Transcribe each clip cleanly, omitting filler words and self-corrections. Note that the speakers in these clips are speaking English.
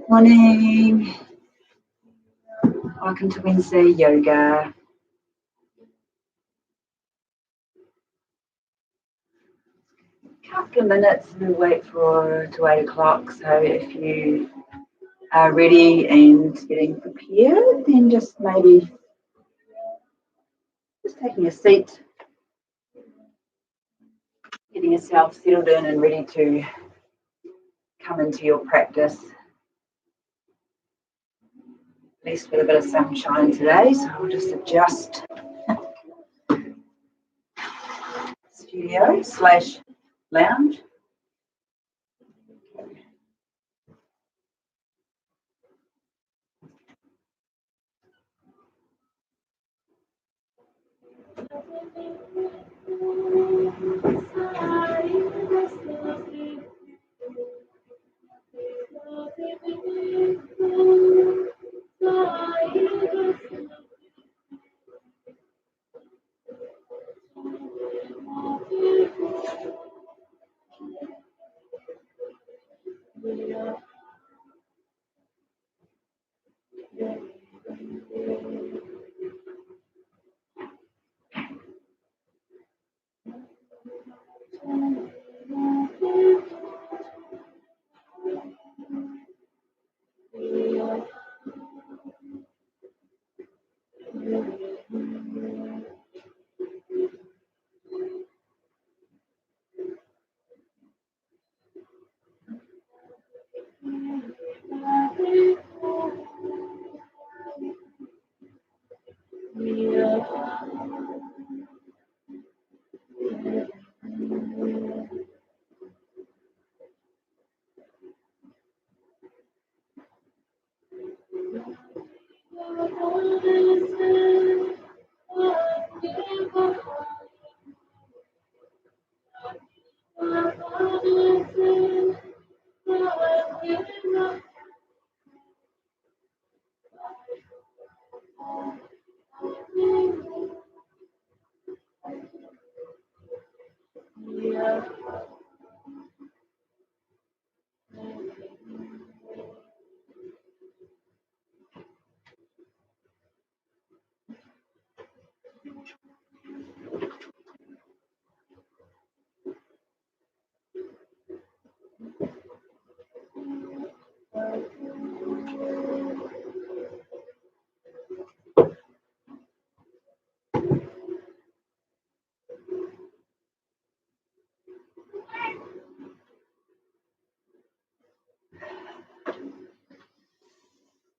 Morning. Welcome to Wednesday yoga. Couple of minutes and we'll wait to 8 o'clock. So if you are ready and getting prepared, then just maybe taking a seat, getting yourself settled in and ready to come into your practice. Blessed with a bit of sunshine today, so I'll just adjust studio/lounge.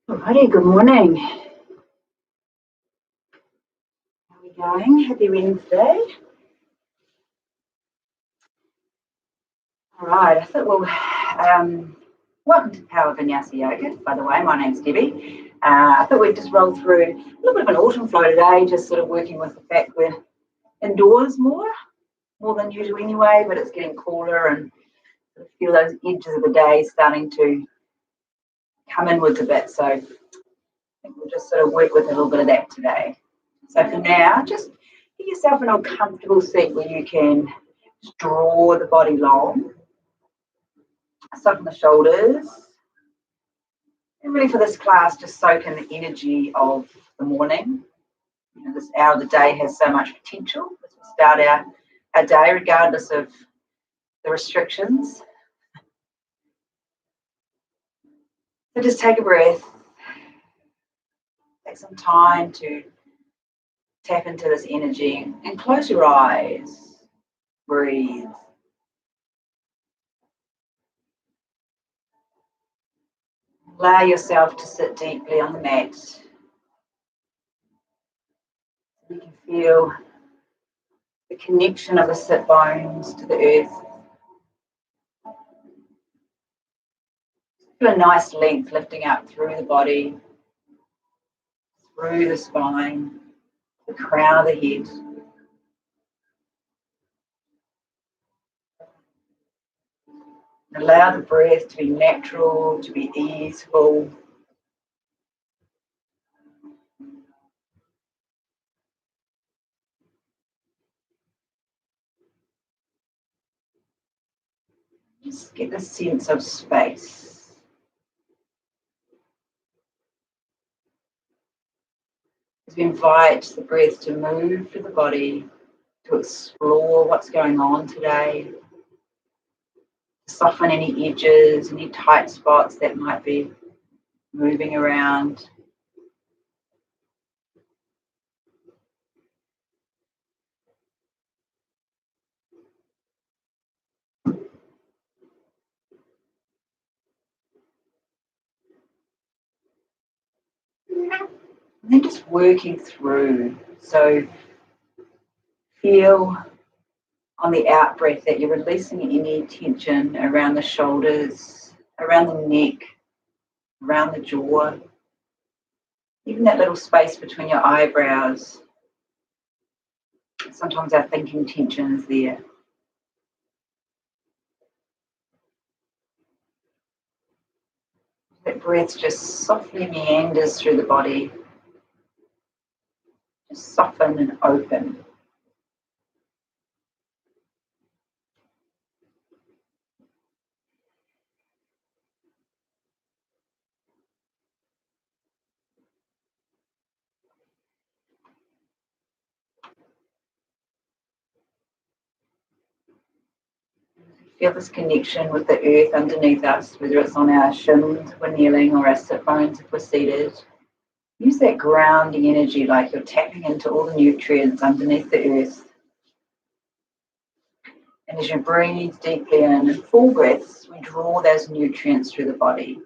Alrighty, good morning. How are we going? Happy Wednesday. Alright, I thought welcome to Power Vinyasa Yoga, by the way, my name's Debbie. I thought we'd just roll through a little bit of an autumn flow today, just sort of working with the fact we're indoors more than usual anyway, but it's getting cooler and I feel those edges of the day starting to come inwards a bit, so I think we'll just sort of work with a little bit of that today. So for now, just get yourself in a comfortable seat where you can just draw the body long, soften the shoulders, and really for this class, just soak in the energy of the morning. You know, this hour of the day has so much potential as we start our day, regardless of the restrictions. So just take a breath, take some time to tap into this energy and close your eyes, breathe. Allow yourself to sit deeply on the mat. You can feel the connection of the sit bones to the earth. Feel a nice length lifting up through the body, through the spine, the crown of the head. Allow the breath to be natural, to be easeful. Just get the sense of space. As we invite the breath to move through the body, to explore what's going on today, to soften any edges, any tight spots that might be moving around. And then just working through. So feel on the out breath that you're releasing any tension around the shoulders, around the neck, around the jaw, even that little space between your eyebrows. Sometimes our thinking tension is there. That breath just softly meanders through the body. Just soften and open. Feel this connection with the earth underneath us, whether it's on our shins if we're kneeling or our sit bones if we're seated. Use that grounding energy like you're tapping into all the nutrients underneath the earth. And as you breathe deeply in full breaths, we draw those nutrients through the body.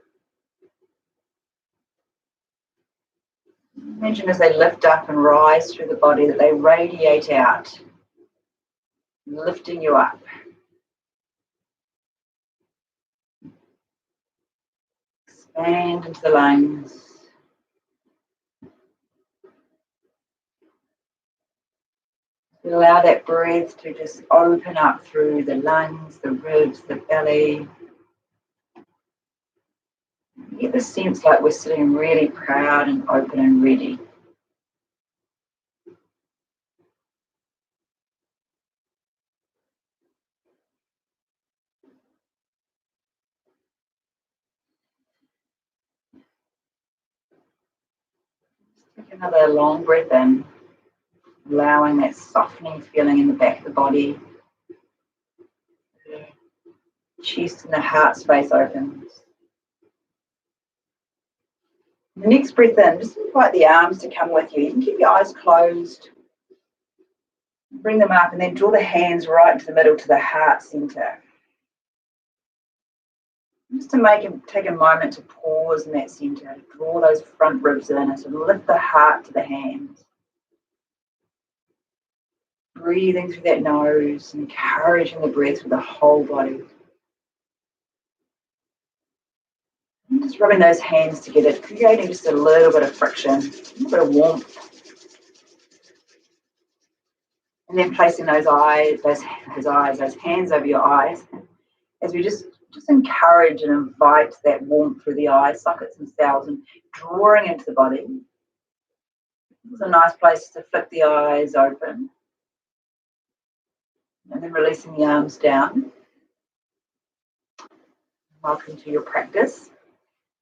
Imagine as they lift up and rise through the body that they radiate out, lifting you up. Expand into the lungs. Allow that breath to just open up through the lungs, the ribs, the belly. Get the sense like we're sitting really proud and open and ready. Take another long breath in, allowing that softening feeling in the back of the body. The chest and the heart space opens. The next breath in, just invite the arms to come with you. You can keep your eyes closed. Bring them up and then draw the hands right into the middle to the heart center. Just to take a moment to pause in that center, draw those front ribs in and sort of lift the heart to the hands. Breathing through that nose, encouraging the breath with the whole body. And just rubbing those hands together, creating just a little bit of friction, a little bit of warmth. And then placing those hands over your eyes as we just encourage and invite that warmth through the eye sockets themselves and drawing into the body. This is a nice place to flick the eyes open. And then releasing the arms down. Welcome to your practice.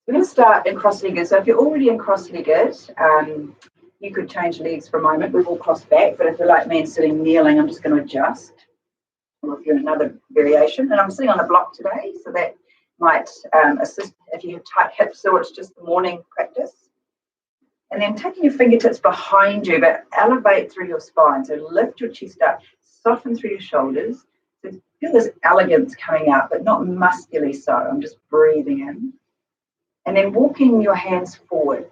We're going to start in cross-legged. So if you're already in cross-legged, you could change legs for a moment. We will cross back, but if you're like me and sitting kneeling, I'm just going to adjust. Or if you're in another variation. And I'm sitting on a block today, so that might assist if you have tight hips or it's just the morning practice. And then taking your fingertips behind you, but elevate through your spine. So lift your chest up, soften through your shoulders. So feel this elegance coming out, but not muscularly so. I'm just breathing in. And then walking your hands forward.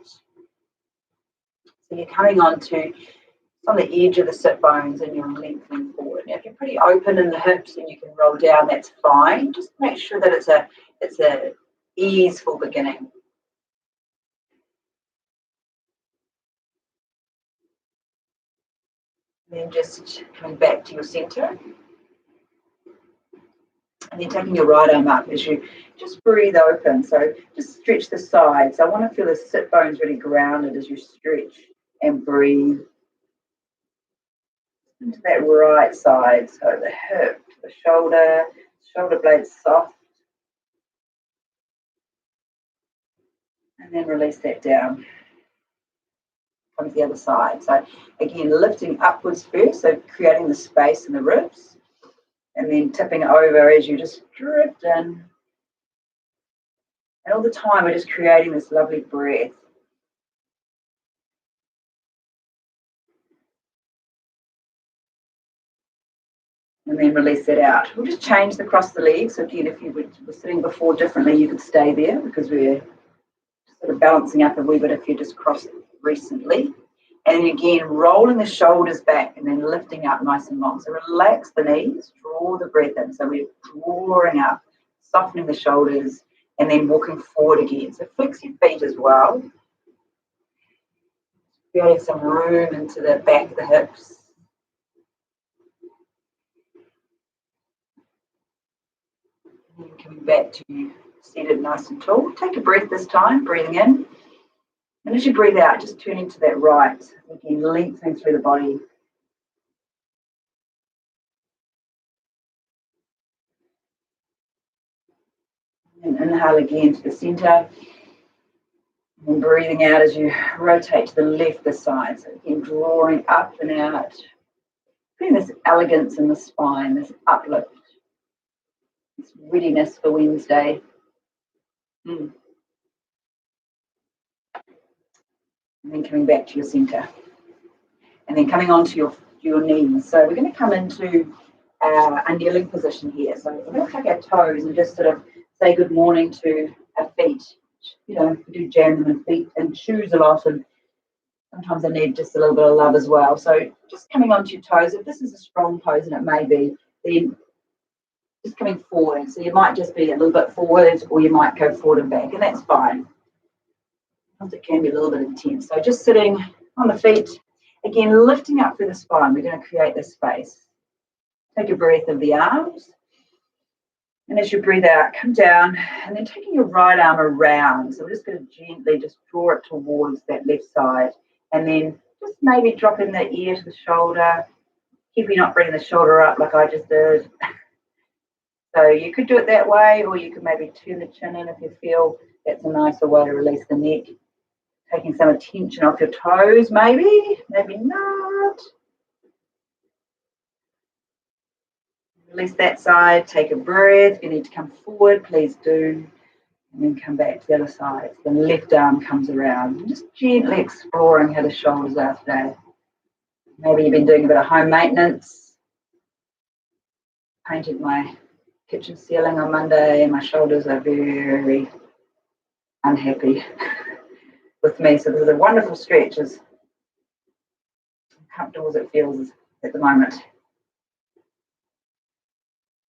So you're coming on the edge of the sit bones and you're lengthening forward. Now, if you're pretty open in the hips and you can roll down, that's fine. Just make sure that it's a easeful beginning. And then just coming back to your center. And then taking your right arm up as you just breathe open. So just stretch the sides. I want to feel the sit bones really grounded as you stretch and breathe into that right side. So the hip, the shoulder blades soft. and then release that down. Come to the other side. So again, lifting upwards first, so creating the space in the ribs, and then tipping over as you just drift in. And all the time we're just creating this lovely breath. And then release that out. We'll just change the cross the legs. So again, if you were sitting before differently, you could stay there because we're sort of balancing up a wee bit if you just crossed recently. And then again, rolling the shoulders back and then lifting up nice and long. So relax the knees, draw the breath in. So we're drawing up, softening the shoulders, and then walking forward again. So flex your feet as well. Creating some room into the back of the hips. And then coming back to seated nice and tall. Take a breath this time, breathing in. And as you breathe out, just turn into that right. Again, lengthening through the body. And inhale again to the center. And breathing out as you rotate to the left the side. So again, drawing up and out. Feeling this elegance in the spine, this uplift. This readiness for Wednesday. And then coming back to your center. And then coming onto your knees. So we're going to come into a kneeling position here. So we're going to take our toes and just sort of say good morning to our feet. You know, we do jam them in feet and shoes a lot, and sometimes they need just a little bit of love as well. So just coming onto your toes. If this is a strong pose, and it may be, then just coming forward. So you might just be a little bit forward, or you might go forward and back, and that's fine. Sometimes it can be a little bit intense. So just sitting on the feet. Again, lifting up through the spine, we're going to create this space. Take a breath of the arms. And as you breathe out, come down, and then taking your right arm around. So we're just going to gently just draw it towards that left side. And then just maybe dropping the ear to the shoulder. Keeping not bringing the shoulder up like I just did. So you could do it that way, or you could maybe turn the chin in if you feel that's a nicer way to release the neck. Taking some attention off your toes, maybe not. Release that side, take a breath. If you need to come forward, please do. And then come back to the other side. So the left arm comes around. And just gently exploring how the shoulders are today. Maybe you've been doing a bit of home maintenance. Painted my kitchen ceiling on Monday and my shoulders are very unhappy with me. So there's a wonderful stretch, as comfortable as it feels at the moment.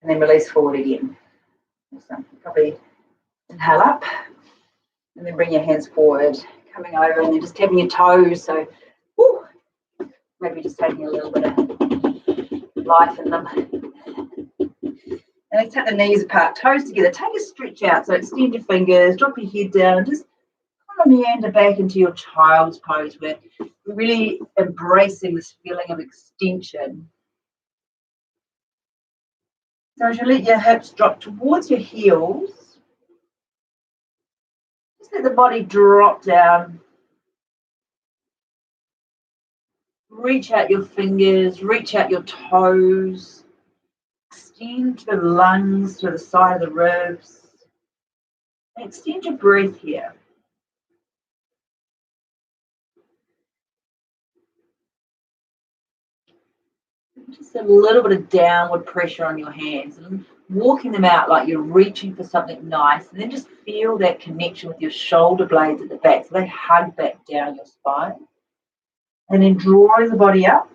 And then release forward again. So probably inhale up and then bring your hands forward, coming over and then just tapping your toes. So maybe just taking a little bit of life in them. And then take the knees apart, toes together. Take a stretch out. So extend your fingers, drop your head down, and just kind of meander back into your child's pose where we're really embracing this feeling of extension. So as you let your hips drop towards your heels, just let the body drop down. Reach out your fingers, reach out your toes. Extend to the lungs, to the side of the ribs. And extend your breath here. Just a little bit of downward pressure on your hands and walking them out like you're reaching for something nice, and then just feel that connection with your shoulder blades at the back so they hug back down your spine. And then drawing the body up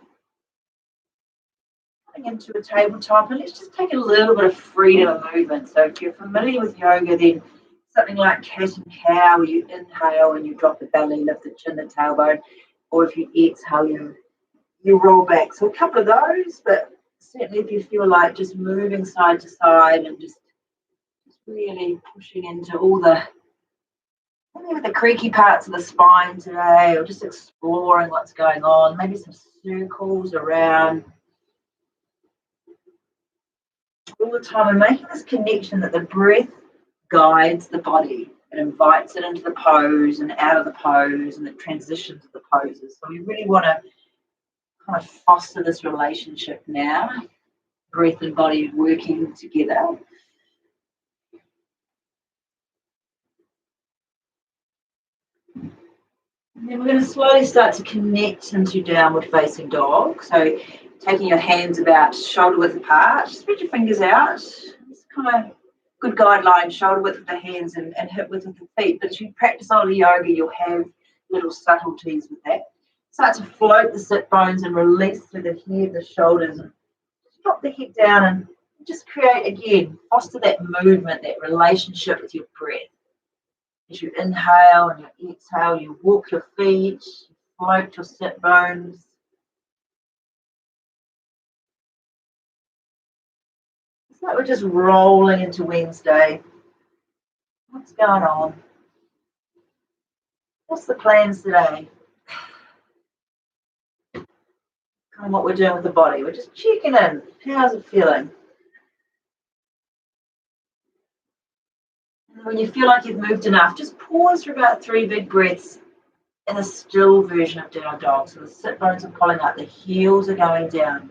into a tabletop, and let's just take a little bit of freedom of movement. So if you're familiar with yoga, then something like cat and cow, where you inhale and you drop the belly, lift the chin, the tailbone, or if you exhale, you roll back. So a couple of those, but certainly if you feel like just moving side to side and just really pushing into all the creaky parts of the spine today, or just exploring what's going on, maybe some circles around all the time, and making this connection that the breath guides the body. It invites it into the pose and out of the pose, and it transitions to the poses. So we really want to kind of foster this relationship now, breath and body working together. And then we're going to slowly start to connect into downward facing dog. So taking your hands about shoulder width apart, spread your fingers out. It's kind of good guideline, shoulder width with the hands and hip width with the feet. But as you practice all the yoga, you'll have little subtleties with that. Start to float the sit bones and release through the head, the shoulders, and drop the head down and just create, again, foster that movement, that relationship with your breath. As you inhale and you exhale, you walk your feet, float your sit bones. It's like we're just rolling into Wednesday. What's going on? What's the plans today? Kind of what we're doing with the body. We're just checking in. How's it feeling? And when you feel like you've moved enough, just pause for about 3 big breaths in a still version of down dog. So the sit bones are pulling up, the heels are going down.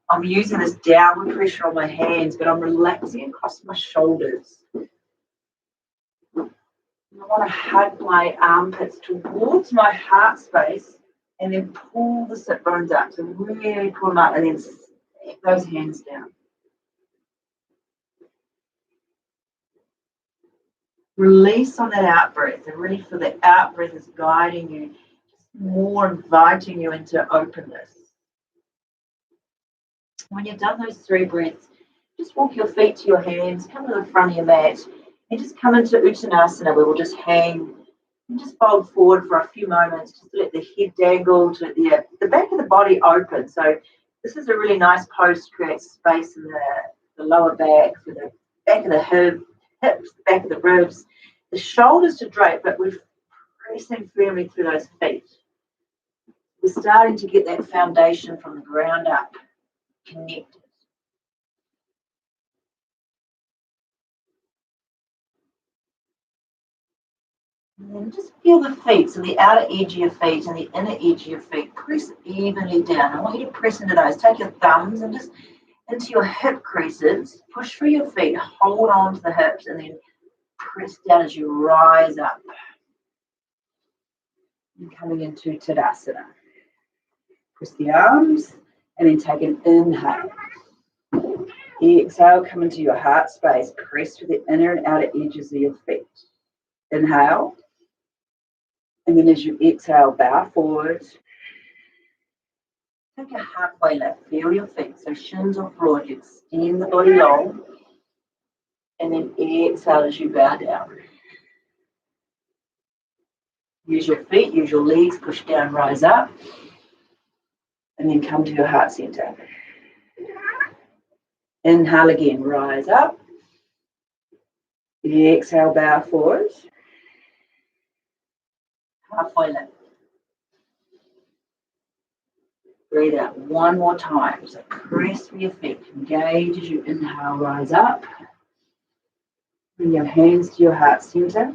I'm using this downward pressure on my hands, but I'm relaxing across my shoulders. I want to hug my armpits towards my heart space and then pull the sit bones up. So really pull them up and then snap those hands down. Release on that out breath, and really feel that out breath is guiding you, just more inviting you into openness. When you've done those 3 breaths, just walk your feet to your hands, come to the front of your mat, and just come into Uttanasana, where we'll just hang and just fold forward for a few moments, just to let the head dangle, to let the back of the body open. So this is a really nice pose to create space in the lower back, for the back of the hips, the back of the ribs, the shoulders to drape, but we're pressing firmly through those feet. We're starting to get that foundation from the ground up connected. And then just feel the feet, so the outer edge of your feet and the inner edge of your feet, press evenly down. I want you to press into those. Take your thumbs and just into your hip creases, push through your feet, hold on to the hips, and then press down as you rise up. And coming into Tadasana. Press the arms and then take an inhale. Exhale, come into your heart space. Press through the inner and outer edges of your feet. Inhale. And then as you exhale, bow forward. Take a halfway lift. Feel your feet. So shins or floor. You extend the body long. And then exhale as you bow down. Use your feet, use your legs, push down, rise up. And then come to your heart center. Inhale again, rise up. Exhale, bow forward. Halfway lift. Breathe out one more time. So press through your feet. Engage as you inhale, rise up. Bring your hands to your heart center.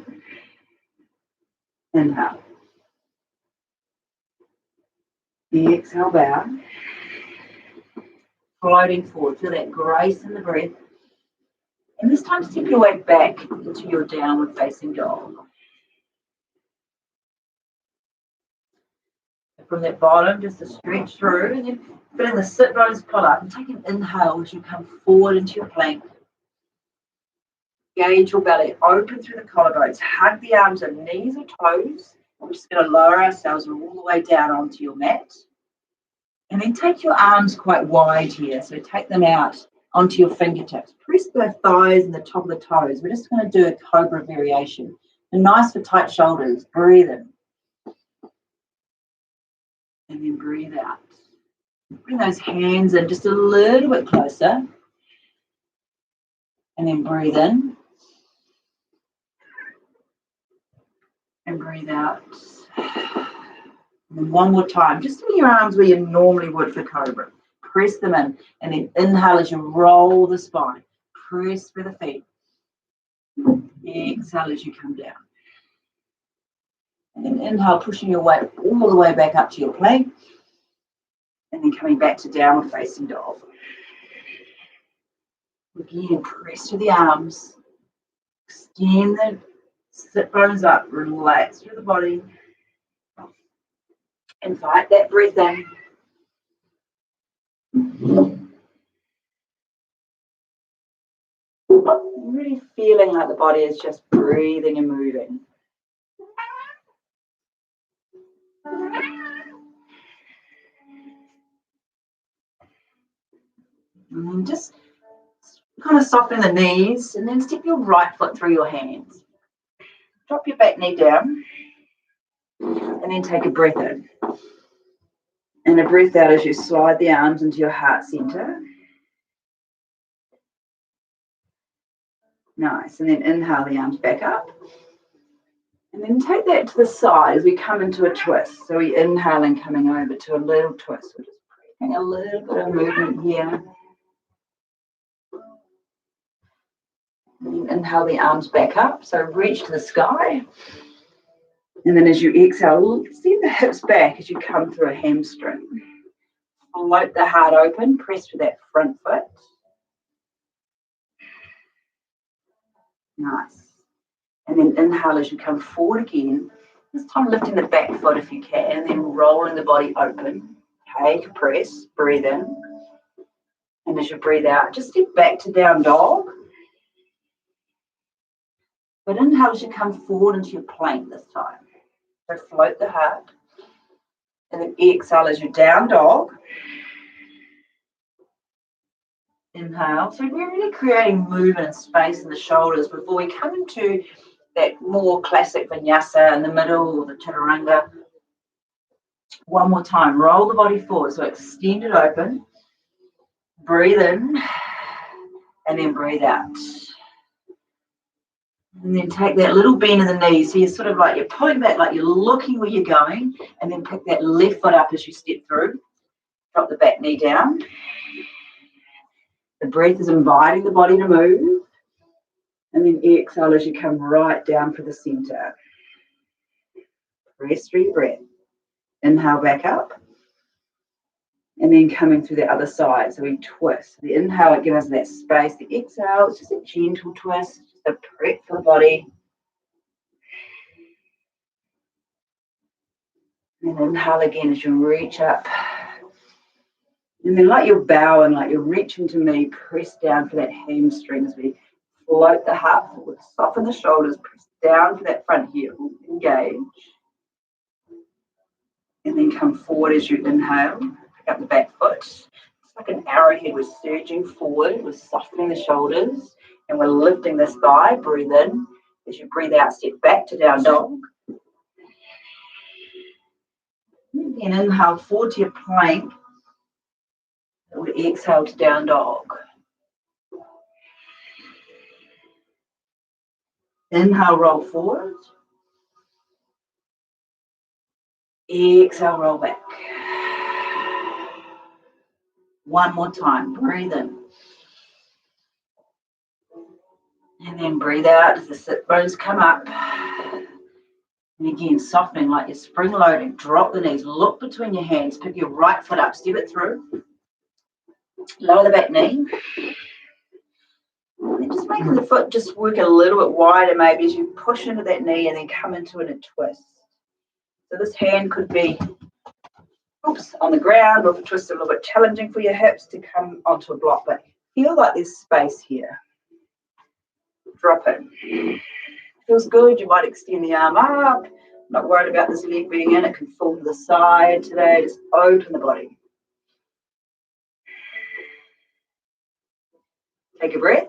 Inhale. Exhale, bow. Floating forward. Feel that grace in the breath. And this time, step your way back into your downward facing dog. From that bottom, just to stretch through, and then feeling the sit bones pull up, and take an inhale as you come forward into your plank. Engage your belly, open through the collarbones, hug the arms and knees or toes. We're just going to lower ourselves all the way down onto your mat. And then take your arms quite wide here, so take them out onto your fingertips. Press the thighs and the top of the toes. We're just going to do a cobra variation. And nice for tight shoulders. Breathe in. And then breathe out. Bring those hands in just a little bit closer. And then breathe in. And breathe out. And then one more time. Just in your arms where you normally would for cobra. Press them in. And then inhale as you roll the spine. Press through the feet. Exhale as you come down. And then inhale, pushing your weight all the way back up to your plank. And then coming back to downward facing dog. Again, press through the arms. Extend the sit bones up. Relax through the body. Invite that breath in. Really feeling like the body is just breathing and moving. And then just kind of soften the knees and then step your right foot through your hands. Drop your back knee down and then take a breath in. And a breath out as you slide the arms into your heart center. Nice. And then inhale the arms back up. And then take that to the side as we come into a twist. So we inhale and coming over to a little twist. We're just creating a little bit of movement here. And then inhale the arms back up. So reach to the sky. And then as you exhale, send the hips back as you come through a hamstring. Float the heart open. Press with that front foot. Nice. And then inhale as you come forward again. This time lifting the back foot if you can, and then rolling the body open. Take a press, breathe in. And as you breathe out, just step back to down dog. But inhale as you come forward into your plank this time. So float the heart. And then exhale as you down dog. Inhale. So we're really creating movement and space in the shoulders before we come into that more classic vinyasa in the middle or the chaturanga. One more time. Roll the body forward. So extend it open. Breathe in. And then breathe out. And then take that little bend in the knees. So you're sort of like you're pulling back, like you're looking where you're going. And then pick that left foot up as you step through. Drop the back knee down. The breath is inviting the body to move. And then exhale as you come right down for the center. Press through your breath. Inhale back up. And then coming through the other side. So we twist. The inhale, it gives us that space. The exhale, it's just a gentle twist. Just a prep for the body. And inhale again as you reach up. And then like you're bowing, like you're reaching to me, press down for that hamstring as we float the heart forward, soften the shoulders, press down for that front heel, engage. And then come forward as you inhale, pick up the back foot. It's like an arrowhead, we're surging forward, we're softening the shoulders, and we're lifting this thigh, breathe in. As you breathe out, step back to down dog. And then inhale forward to your plank. And we exhale to down dog. Inhale, roll forward. Exhale, roll back. One more time, breathe in. And then breathe out as the sit bones come up. And again, softening like you're spring loading. Drop the knees, look between your hands, pick your right foot up, step it through. Lower the back knee. And then just making the foot just work a little bit wider maybe as you push into that knee and then come into it and twist. So this hand could be on the ground, or if a twist is a little bit challenging for your hips to come onto a block, but feel like there's space here. Drop it. Feels good, you might extend the arm up. Not worried about this leg being in, it can fall to the side today. Just open the body. Take a breath.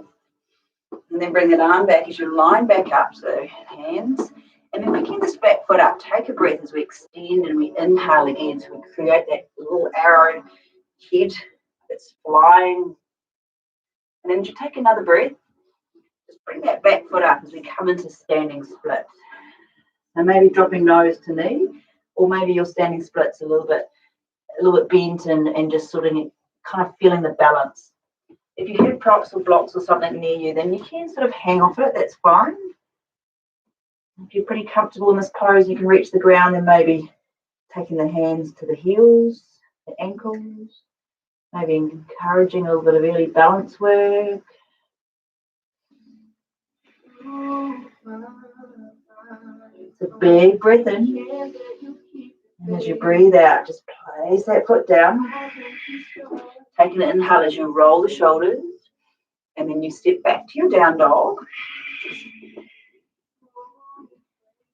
And then bring that arm back as you line back up, so hands. And then picking this back foot up, take a breath as we extend and we inhale again. So we create that little arrow head that's flying. And then as you take another breath, just bring that back foot up as we come into standing split. So maybe dropping nose to knee, or maybe your standing split's a little bit bent and just sort of kind of feeling the balance. If you have props or blocks or something near you, then you can sort of hang off it, that's fine. If you're pretty comfortable in this pose, you can reach the ground, then maybe taking the hands to the heels, the ankles, maybe encouraging a little bit of early balance work. It's a big breath in. And as you breathe out, just place that foot down. Taking an inhale as you roll the shoulders. And then you step back to your down dog.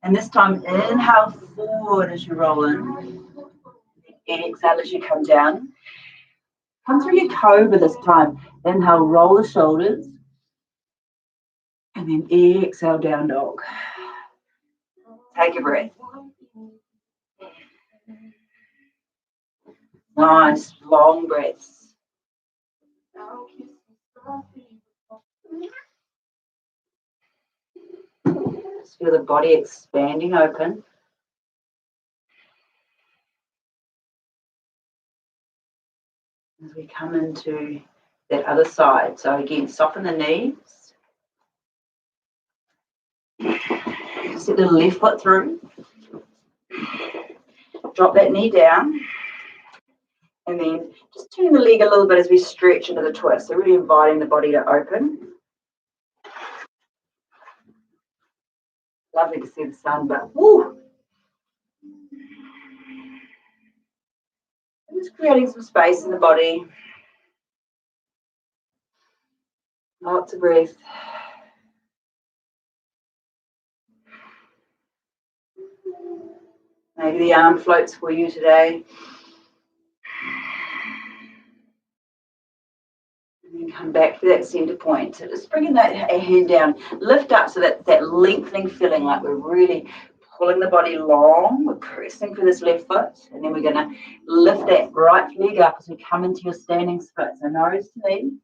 And this time, inhale forward as you roll in. Exhale as you come down. Come through your cobra this time. Inhale, roll the shoulders. And then exhale, down dog. Take a breath. Nice, long breaths. Just feel the body expanding open. As we come into that other side. So again, soften the knees. Step the left foot through. Drop that knee down. And then just turn the leg a little bit as we stretch into the twist. So really inviting the body to open. Lovely to see the sun, but woo! And just creating some space in the body. Lots of breath. Maybe the arm floats for you today. And then come back to that center point. So just bringing that hand down. Lift up so that lengthening feeling like we're really pulling the body long. We're pressing for this left foot. And then we're going to lift that right leg up as we come into your standing split. So nose to knee.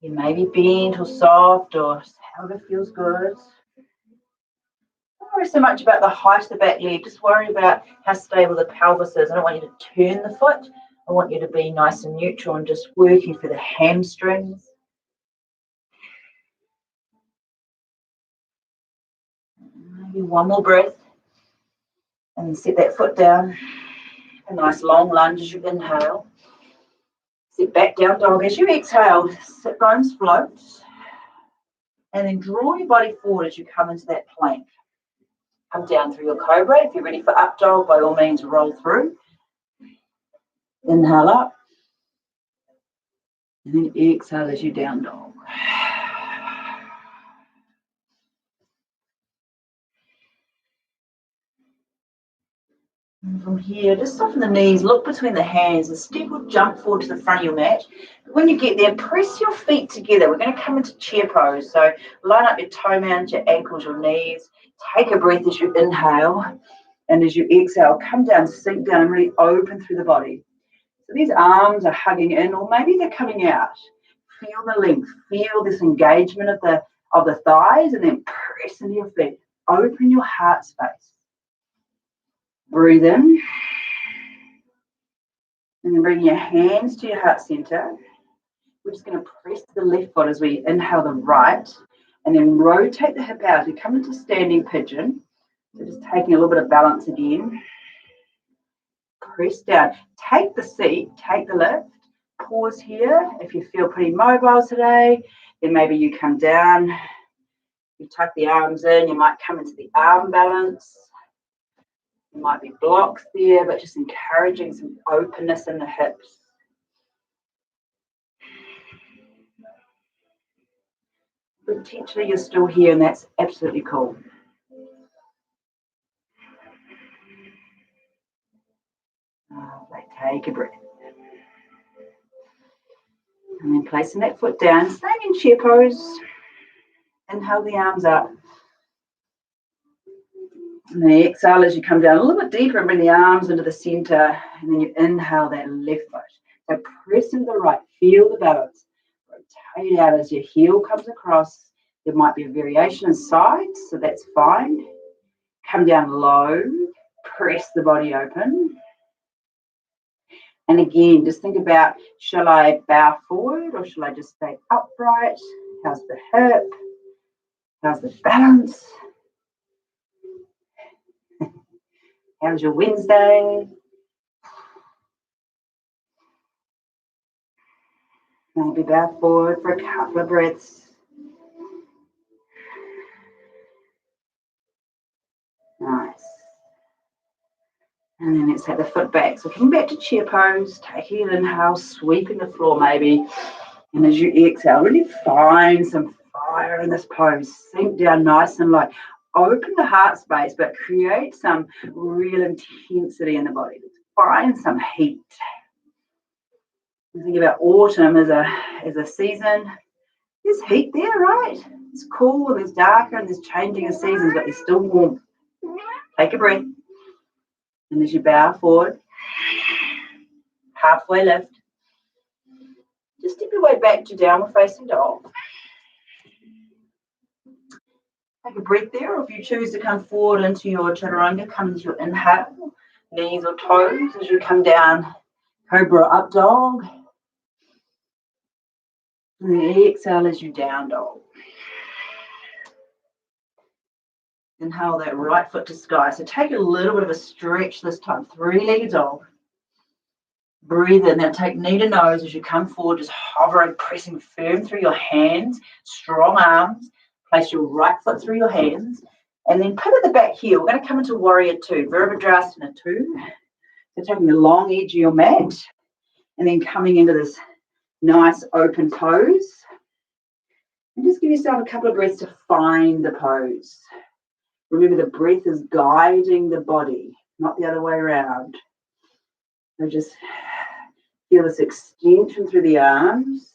You may be bent or soft or however feels good. Don't worry so much about the height of the back leg. Just worry about how stable the pelvis is. I don't want you to turn the foot. I want you to be nice and neutral and just working for the hamstrings. Maybe one more breath. And then set that foot down. A nice long lunge as you inhale. Sit back down dog as you exhale. Sit bones float. And then draw your body forward as you come into that plank. Come down through your cobra. If you're ready for up dog, by all means roll through. Inhale up. And then exhale as you down dog. And from here, just soften the knees, look between the hands, and step or jump forward to the front of your mat. When you get there, press your feet together. We're going to come into chair pose. So line up your toe mounds, your ankles, your knees. Take a breath as you inhale. And as you exhale, come down, sink down, and really open through the body. So these arms are hugging in, or maybe they're coming out. Feel the length, feel this engagement of the thighs, and then press into your feet. Open your heart space. Breathe in. And then bring your hands to your heart center. We're just going to press the left foot as we inhale the right, and then rotate the hip out. We come into standing pigeon. So just taking a little bit of balance again. Press down. Take the seat, take the lift. Pause here. If you feel pretty mobile today, then maybe you come down. You tuck the arms in. You might come into the arm balance. There might be blocks there, but just encouraging some openness in the hips. Potentially you're still here, and that's absolutely cool. Take a breath. And then placing that foot down, staying in chair pose. Inhale the arms up. And then exhale as you come down a little bit deeper and bring the arms into the center. And then you inhale that left foot. So press into the right, feel the balance. Rotate out as your heel comes across. There might be a variation in sides, so that's fine. Come down low, press the body open. And again, just think about, shall I bow forward or shall I just stay upright? How's the hip? How's the balance? How's your Wednesday? Maybe back forward for a couple of breaths. Nice. And then let's take the foot back. So coming back to chair pose, taking an inhale, sweeping the floor maybe. And as you exhale, really find some fire in this pose. Sink down nice and low. Open the heart space, but create some real intensity in the body. Find some heat. Think about autumn as a season. There's heat there, right? It's cool and there's darker and there's changing of seasons, but there's still warmth. Take a breath. And as you bow forward, halfway lift, just step your way back to downward facing dog. Take a breath there, or if you choose to come forward into your chaturanga, come into your inhale, knees or toes as you come down, cobra up dog. And then exhale as you down dog. Inhale that right foot to sky. So take a little bit of a stretch this time. Three-legged dog. Breathe in. Now take knee to nose as you come forward, just hovering, pressing firm through your hands, strong arms. Place your right foot through your hands. And then pivot the back heel. We're going to come into warrior two, Virabhadrasana 2. So taking the long edge of your mat. And then coming into this nice open pose. And just give yourself a couple of breaths to find the pose. Remember, the breath is guiding the body, not the other way around. So just feel this extension through the arms.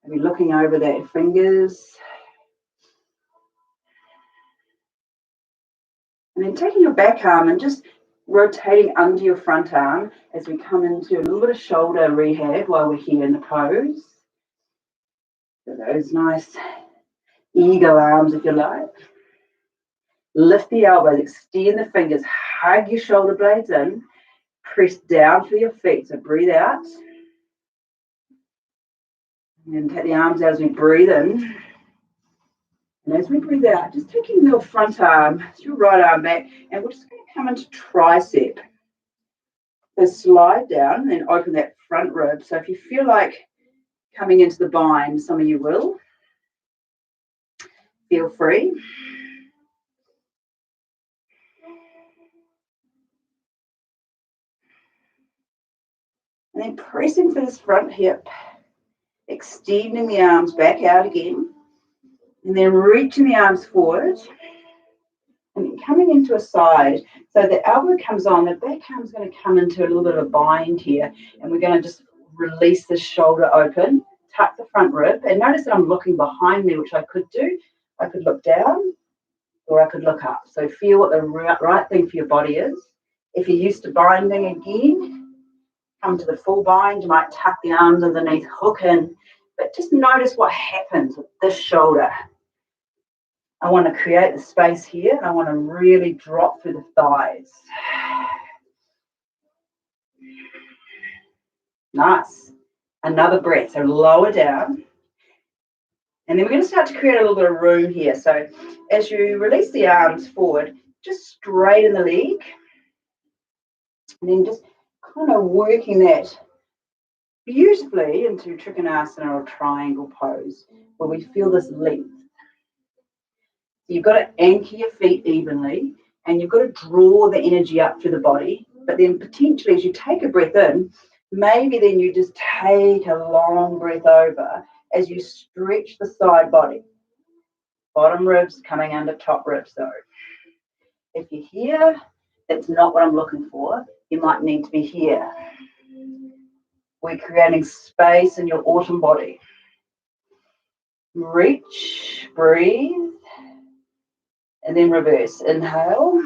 Maybe looking over their fingers. And then taking your back arm and just rotating under your front arm as we come into a little bit of shoulder rehab while we're here in the pose. So those nice eagle arms, if you like. Lift the elbows, extend the fingers, hug your shoulder blades in, press down through your feet. So breathe out. And then take the arms out as we breathe in. And as we breathe out, just taking your front arm, your right arm back, and we're just going to come into tricep. So slide down and then open that front rib. So if you feel like coming into the bind, some of you will, feel free. And then pressing for this front hip, extending the arms back out again, and then reaching the arms forward, and then coming into a side. So the elbow comes on, the back arm's going to come into a little bit of a bind here, and we're going to just release the shoulder open, tuck the front rib, and notice that I'm looking behind me, which I could do. I could look down, or I could look up. So feel what the right thing for your body is. If you're used to binding again, come to the full bind. You might tuck the arms underneath, hook in, but just notice what happens with this shoulder. I want to create the space here, and I want to really drop through the thighs. Nice. Another breath. So lower down. And then we're going to start to create a little bit of room here. So as you release the arms forward, just straighten the leg. And then just kind of working that beautifully into Trikonasana or triangle pose, where we feel this length. So you've got to anchor your feet evenly, and you've got to draw the energy up through the body. But then potentially as you take a breath in, maybe then you just take a long breath over as you stretch the side body. Bottom ribs coming under top ribs though. If you're here, that's not what I'm looking for. You might need to be here. We're creating space in your autumn body. Reach, breathe, and then reverse. Inhale,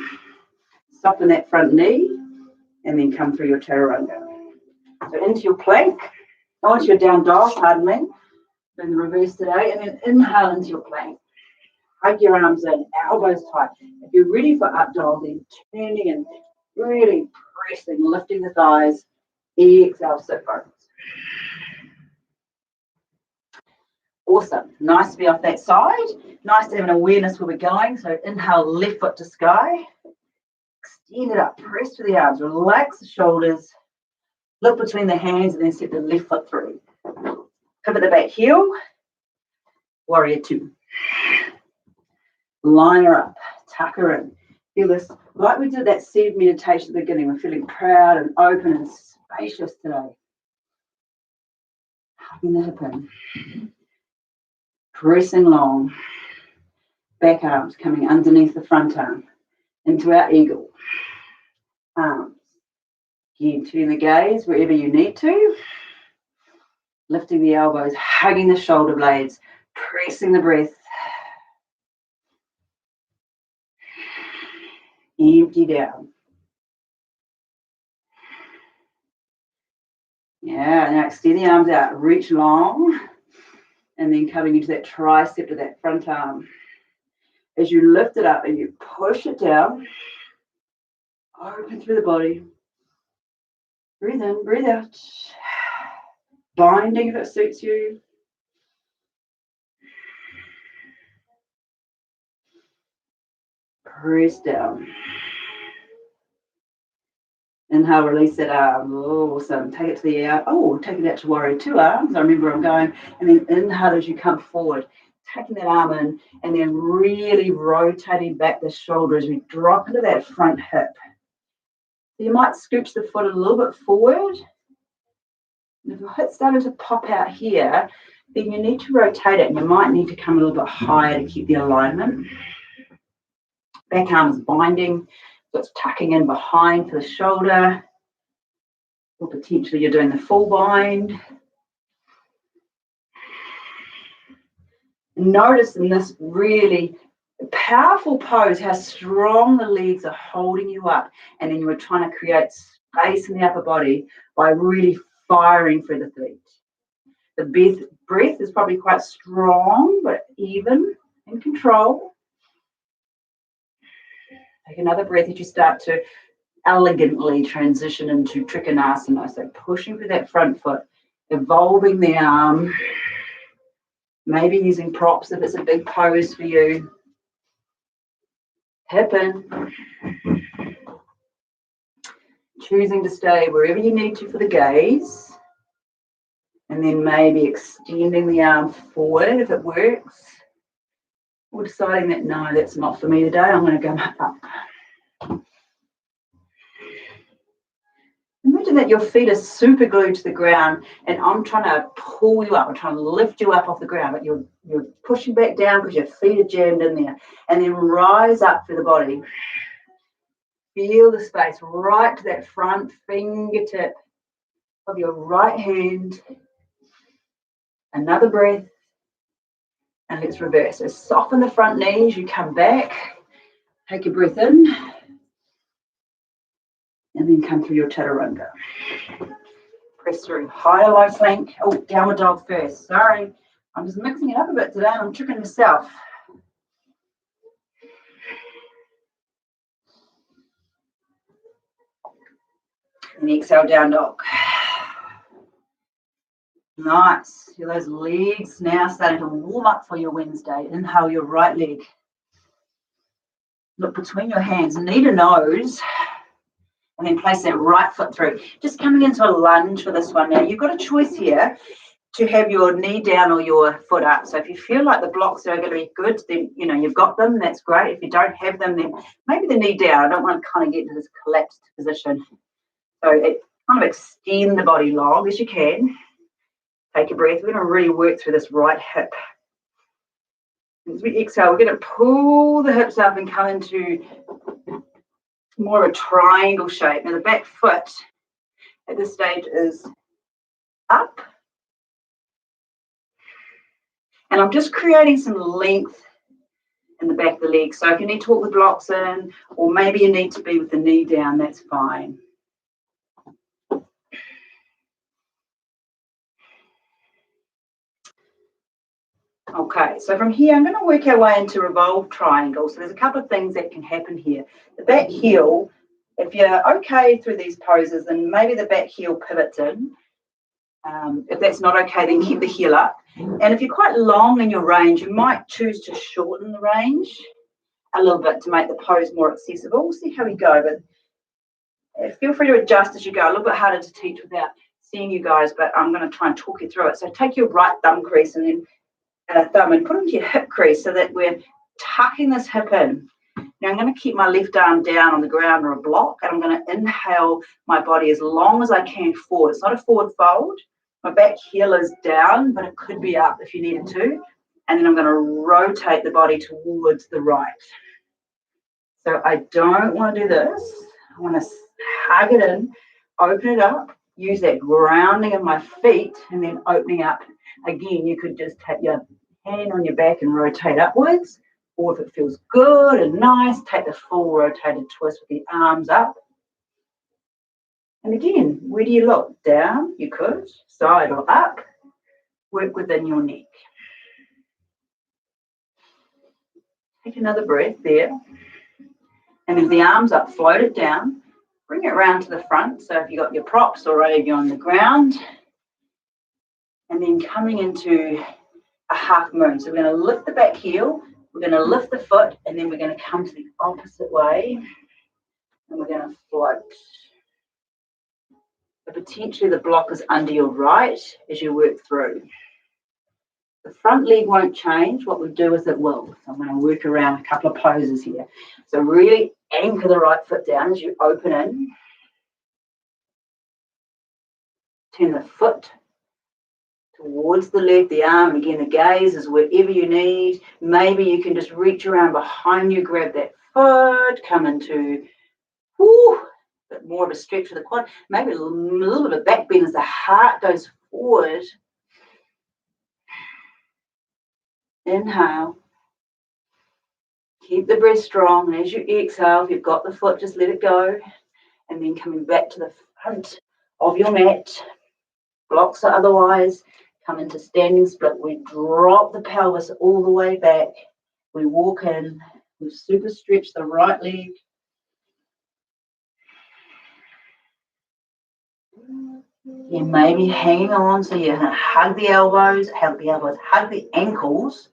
soften that front knee, and then come through your chaturanga. So into your plank. Once you're down dog, pardon me, then the reverse today, and then inhale into your plank. Hug your arms in, elbows tight. If you're ready for up dog, then turning and really pressing, lifting the thighs. Exhale, sit bones. Awesome. Nice to be off that side. Nice to have an awareness where we're going. So inhale, left foot to sky. Extend it up. Press to the arms. Relax the shoulders. Look between the hands and then step the left foot through. Pivot the back heel. Warrior two. Line her up. Tuck her in. Feel this. Like we did that seed meditation at the beginning. We're feeling proud and open and spacious today. Hugging the hip in. Pressing long. Back arms coming underneath the front arm. Into our eagle. Arms. Again, turn the gaze wherever you need to. Lifting the elbows, hugging the shoulder blades, pressing the breath. Empty down. Yeah, now extend the arms out, reach long, and then coming into that tricep to that front arm. As you lift it up and you push it down, open through the body. Breathe in, breathe out. Binding if it suits you. Press down. Inhale, release that arm. Awesome. Take it to the out. Oh, take it out to warrior two arms. I remember I'm going. And then inhale as you come forward. Taking that arm in and then really rotating back the shoulder as we drop into that front hip. So you might scooch the foot a little bit forward. And if the hip's starting to pop out here, then you need to rotate it and you might need to come a little bit higher to keep the alignment. Back arm is binding. So it's tucking in behind for the shoulder, or potentially you're doing the full bind. Notice in this really powerful pose how strong the legs are holding you up, and then you are trying to create space in the upper body by really firing through the feet. The breath is probably quite strong, but even in control. Take another breath as you start to elegantly transition into Trikonasana. So pushing through that front foot, evolving the arm, maybe using props if it's a big pose for you. Hip in. Choosing to stay wherever you need to for the gaze. And then maybe extending the arm forward if it works. Or deciding that, no, that's not for me today, I'm going to go up. Imagine that your feet are super glued to the ground and I'm trying to pull you up, I'm trying to lift you up off the ground, but you're pushing back down because your feet are jammed in there. And then rise up through the body. Feel the space right to that front fingertip of your right hand. Another breath. And let's reverse. So soften the front knees, you come back, take a breath in, and then come through your chaturanga. Press through high or low plank. Oh, downward dog first. Sorry, I'm just mixing it up a bit today and I'm tricking myself. And exhale, down dog. Nice. Feel those legs now starting to warm up for your Wednesday. Inhale your right leg. Look between your hands, knee to nose, and then place that right foot through. Just coming into a lunge for this one. Now, you've got a choice here to have your knee down or your foot up. So if you feel like the blocks are going to be good, then, you know, you've got them. That's great. If you don't have them, then maybe the knee down. I don't want to kind of get into this collapsed position. So it kind of extend the body long as you can. Take a breath. We're going to really work through this right hip. As we exhale, we're going to pull the hips up and come into more of a triangle shape. Now the back foot at this stage is up. And I'm just creating some length in the back of the leg. So if you need to walk the blocks in, or maybe you need to be with the knee down, that's fine. Okay, so from here, I'm going to work our way into revolve triangle. So there's a couple of things that can happen here. The back heel, if you're okay through these poses, then maybe the back heel pivots in. If that's not okay, then keep the heel up. And if you're quite long in your range, you might choose to shorten the range a little bit to make the pose more accessible. We'll see how we go, but feel free to adjust as you go. A little bit harder to teach without seeing you guys, but I'm going to try and talk you through it. So take your right thumb crease and then thumb and put it into your hip crease so that we're tucking this hip in. Now I'm going to keep my left arm down on the ground or a block, and I'm going to inhale my body as long as I can forward. It's not a forward fold. My back heel is down, but it could be up if you needed to. And then I'm going to rotate the body towards the right. So I don't want to do this. I want to hug it in, open it up, use that grounding of my feet, and then opening up. Again, you could just take your hand on your back and rotate upwards. Or if it feels good and nice, take the full rotated twist with the arms up. And again, where do you look? Down, you could, side or up. Work within your neck. Take another breath there. And if the arms up, float it down. Bring it around to the front. So if you've got your props already on the ground. And then coming into a half moon. So we're going to lift the back heel. We're going to lift the foot, and then we're going to come to the opposite way, and we're going to float. But potentially the block is under your right as you work through. The front leg won't change. What we do is it will. So I'm going to work around a couple of poses here. So really anchor the right foot down as you open in. Turn the foot towards the left, the arm, again, the gaze is wherever you need. Maybe you can just reach around behind you, grab that foot, come into a bit more of a stretch of the quad. Maybe a little bit of back bend as the heart goes forward. Inhale. Keep the breath strong. And as you exhale, if you've got the foot, just let it go. And then coming back to the front of your mat. Blocks are otherwise. Come into standing split. We drop the pelvis all the way back. We walk in. We super stretch the right leg. You may be hanging on, so you're going to hug the elbows, hug the ankles.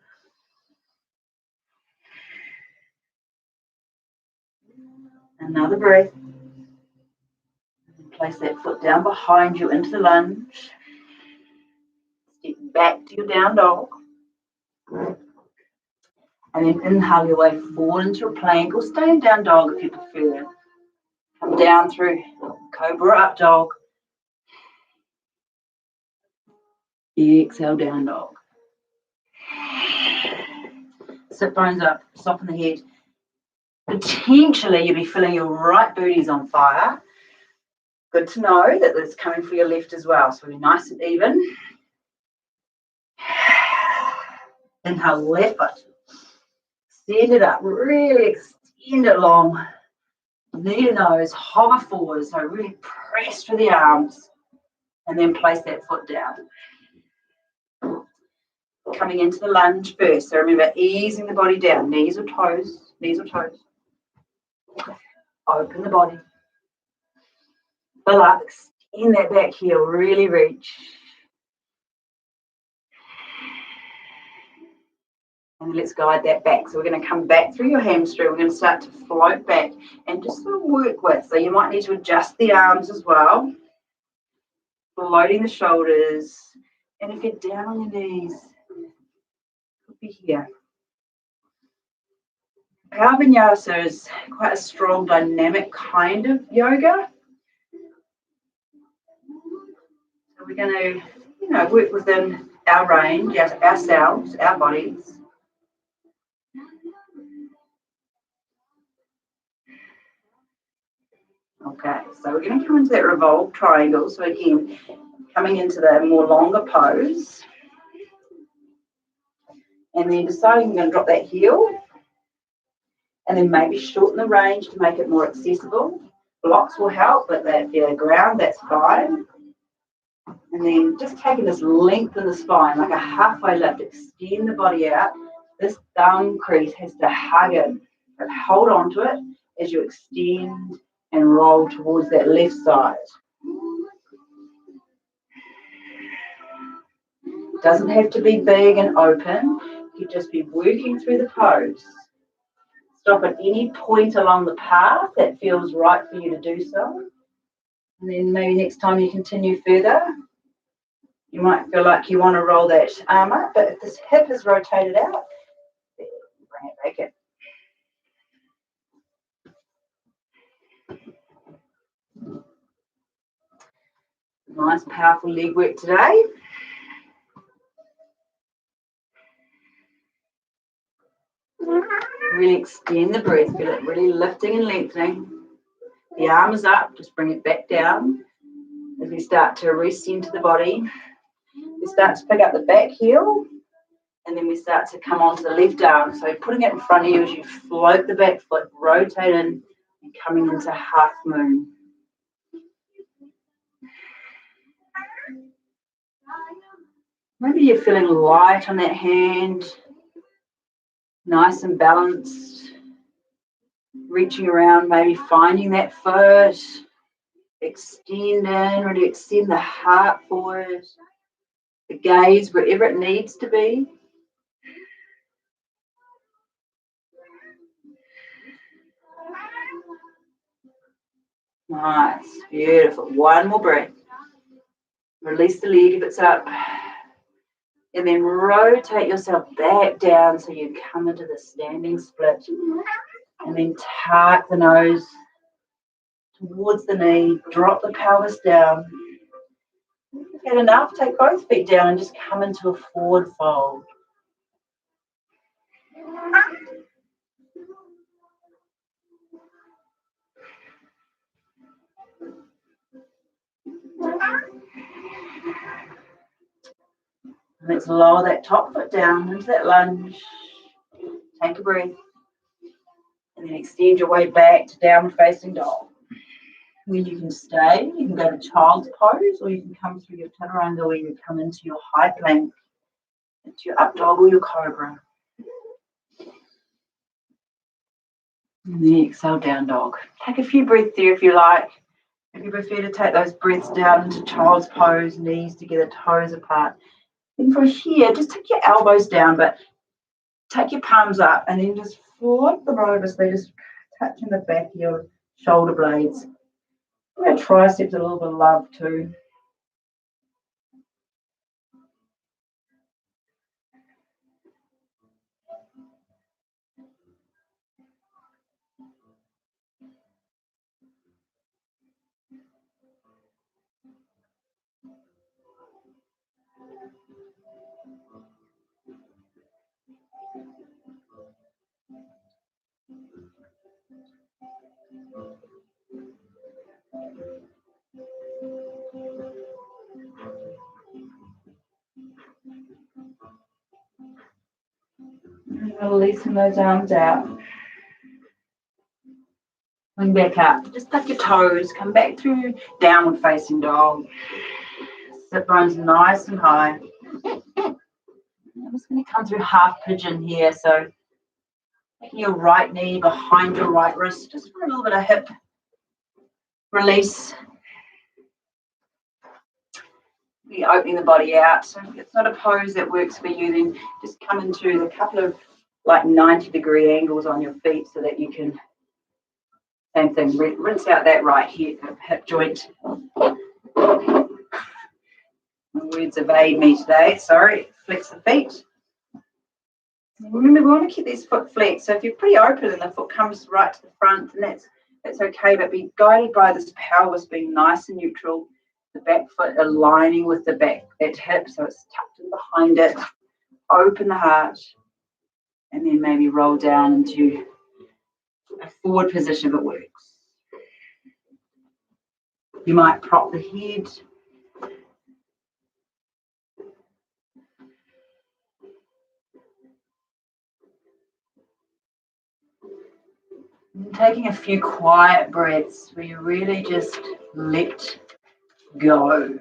Another breath. Place that foot down behind you into the lunge. Step back to your down dog. And then inhale your way forward into a plank, or stay in down dog if you prefer. Come down through cobra up dog. Exhale, down dog. Sit bones up, soften the head. Potentially you'll be feeling your right booty's on fire. Good to know that it's coming for your left as well. So be nice and even. Inhale, left foot. Extend it up, really extend it long. Knee to nose, hover forward, so really press through the arms. And then place that foot down. Coming into the lunge first. So remember, easing the body down. Knees or toes. Knees or toes. Open the body. Fill up. Extend that back heel. Really reach. And let's guide that back. So we're going to come back through your hamstring. We're going to start to float back and just sort of work with. So you might need to adjust the arms as well. Floating the shoulders. And if you're down on your knees, could be here. Our Vinyasa is quite a strong, dynamic kind of yoga. So we're going to, work within our range, ourselves, our bodies. Okay, so we're going to come into that revolved triangle. So again, coming into the more longer pose. And then deciding you're going to drop that heel. And then maybe shorten the range to make it more accessible. Blocks will help, but if you're ground, that's fine. And then just taking this length in the spine, like a halfway lift, extend the body out. This thumb crease has to hug in, but hold on to it as you extend and roll towards that left side. It doesn't have to be big and open. You could just be working through the pose. Stop at any point along the path that feels right for you to do so. And then maybe next time you continue further, you might feel like you want to roll that arm up, but if this hip is rotated out, bring it back in. Nice, powerful leg work today. Really extend the breath, feel it really lifting and lengthening. The arm is up, just bring it back down. As we start to rest into the body, we start to pick up the back heel, and then we start to come onto the left arm. So putting it in front of you as you float the back foot, rotate in, and coming into half moon. Maybe you're feeling light on that hand, nice and balanced, reaching around, maybe finding that foot, extend in, really extend the heart forward, the gaze wherever it needs to be. Nice, beautiful. One more breath. Release the leg if it's up. And then rotate yourself back down so you come into the standing split. And then tuck the nose towards the knee. Drop the pelvis down. If you've had enough, take both feet down and just come into a forward fold. Let's lower that top foot down into that lunge. Take a breath. And then extend your way back to downward facing dog. When you can stay, you can go to child's pose, or you can come through your chaturanga where you come into your high plank, into your up dog or your cobra. And then exhale, down dog. Take a few breaths there if you like. If you prefer to take those breaths down into child's pose, knees together, toes apart. Then from here, just take your elbows down, but take your palms up and then just flip them over so they just touching the back of your shoulder blades. Your triceps a little bit of love too. Releasing those arms out. Bring back up. Just tuck your toes. Come back through downward facing dog. Sit bones nice and high. I'm just going to come through half pigeon here. So taking your right knee behind your right wrist, just for a little bit of hip release. Be opening the body out. So if it's not a pose that works for you, then just come into a couple of like 90-degree angles on your feet so that you can, same thing, rinse out that right hip joint. Words evade me today, sorry. Flex the feet. Remember, we want to keep this foot flexed. So if you're pretty open and the foot comes right to the front, then that's okay, but be guided by this pelvis being nice and neutral. The back foot aligning with the back, that hip, so it's tucked in behind it. Open the heart, and then maybe roll down into a forward position if it works. You might prop the head. And taking a few quiet breaths where you really just let go.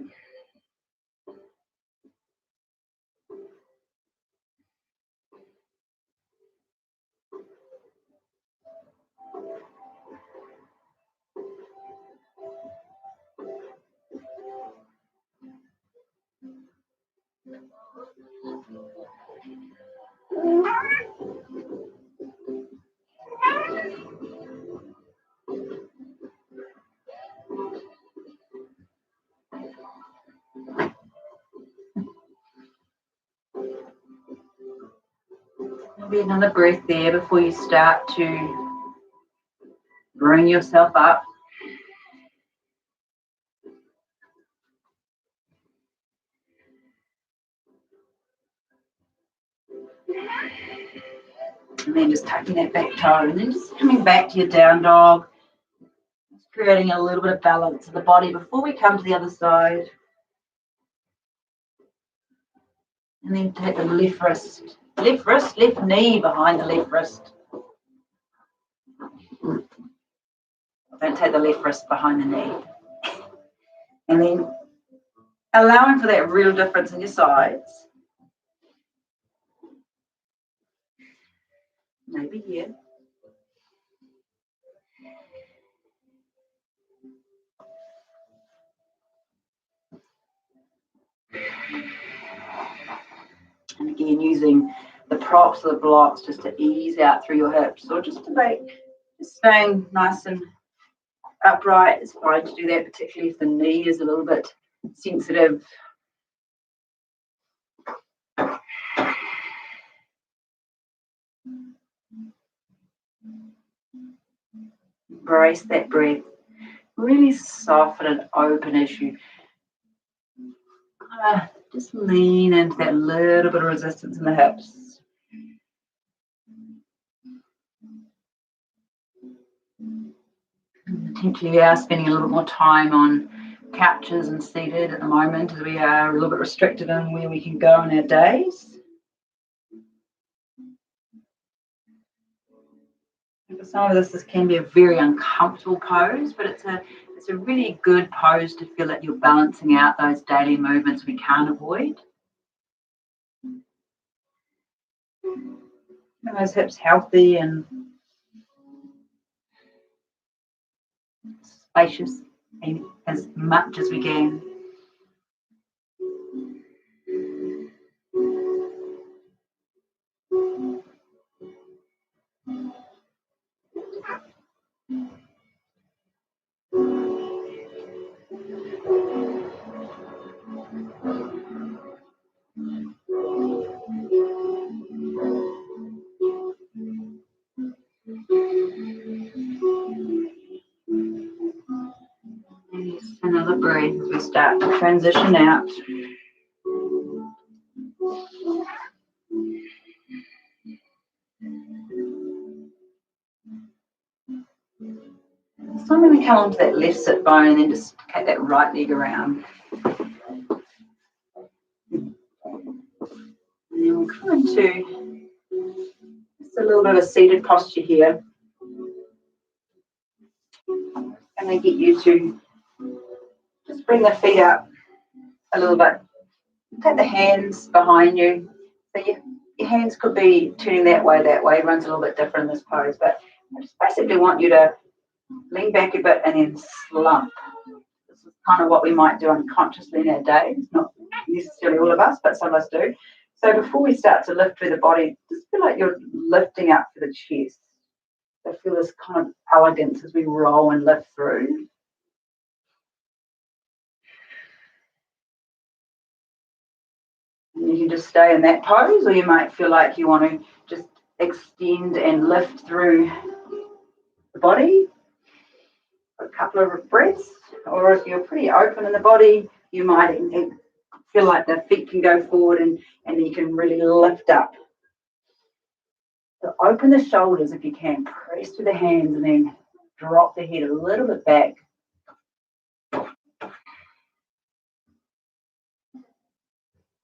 Maybe another breath there before you start to bring yourself up. And then just tucking that back toe, and then just coming back to your down dog. Just creating a little bit of balance in the body before we come to the other side. And then take the left wrist, left knee behind the left wrist. Don't take the left wrist behind the knee. And then allowing for that real difference in your sides. Maybe here. And again, using the props or the blocks just to ease out through your hips, or just to make, just staying nice and upright. It's fine to do that, particularly if the knee is a little bit sensitive. Embrace that breath. Really soften and open as you just lean into that little bit of resistance in the hips. Potentially we are spending a little bit more time on couches and seated at the moment, as we are a little bit restricted in where we can go in our days. And for some of this can be a very uncomfortable pose, but it's a really good pose to feel that you're balancing out those daily movements we can't avoid. And those hips healthy and spacious as much as we can. Another breath as we start to transition out. So I'm going to come onto that left sit bone and then just take that right leg around. And then we'll come into just a little bit of a seated posture here. And then get you to just bring the feet up a little bit. Take the hands behind you. So your hands could be turning that way. Everyone's a little bit different in this pose, but I just basically want you to lean back a bit and then slump. This is kind of what we might do unconsciously in our days, not necessarily all of us, but some of us do. So before we start to lift through the body, just feel like you're lifting up through the chest. So feel this kind of elegance as we roll and lift through. And you can just stay in that pose, or you might feel like you want to just extend and lift through the body for a couple of breaths. Or if you're pretty open in the body, you might feel like the feet can go forward and you can really lift up. So open the shoulders if you can, press through the hands and then drop the head a little bit back.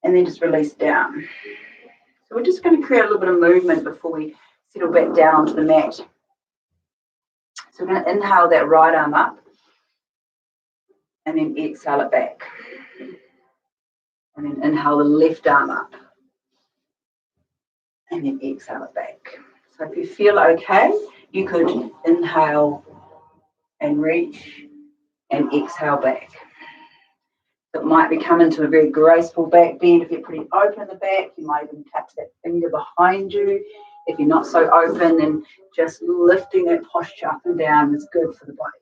And then just release down. So we're just going to create a little bit of movement before we settle back down onto the mat. So we're going to inhale that right arm up and then exhale it back. And then inhale the left arm up and then exhale it back. So if you feel okay, you could inhale and reach and exhale back. It might be coming to a very graceful back bend. If you're pretty open in the back, you might even tap that finger behind you. If you're not so open, then just lifting that posture up and down is good for the body.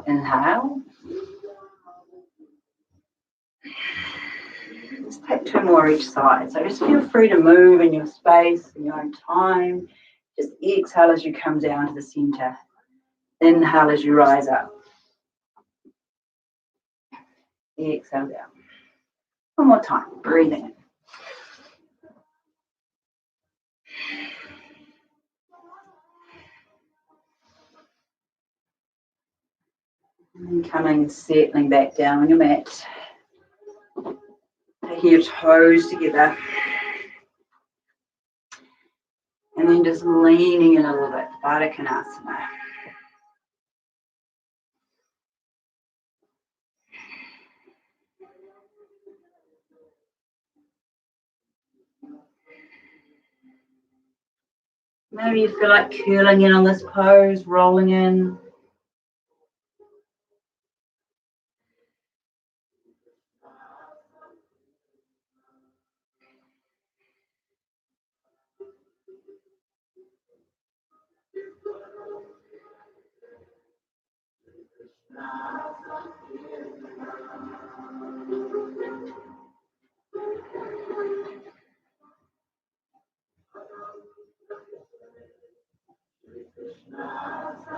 Inhale. Let's take 2 more each side. So just feel free to move in your space, in your own time. Just exhale as you come down to the center. Inhale as you rise up. Exhale down. One more time, breathing in. And coming and settling back down on your mat. Taking your toes together. And then just leaning in a little bit, Baddha Konasana. Maybe you feel like curling in on this pose, rolling in.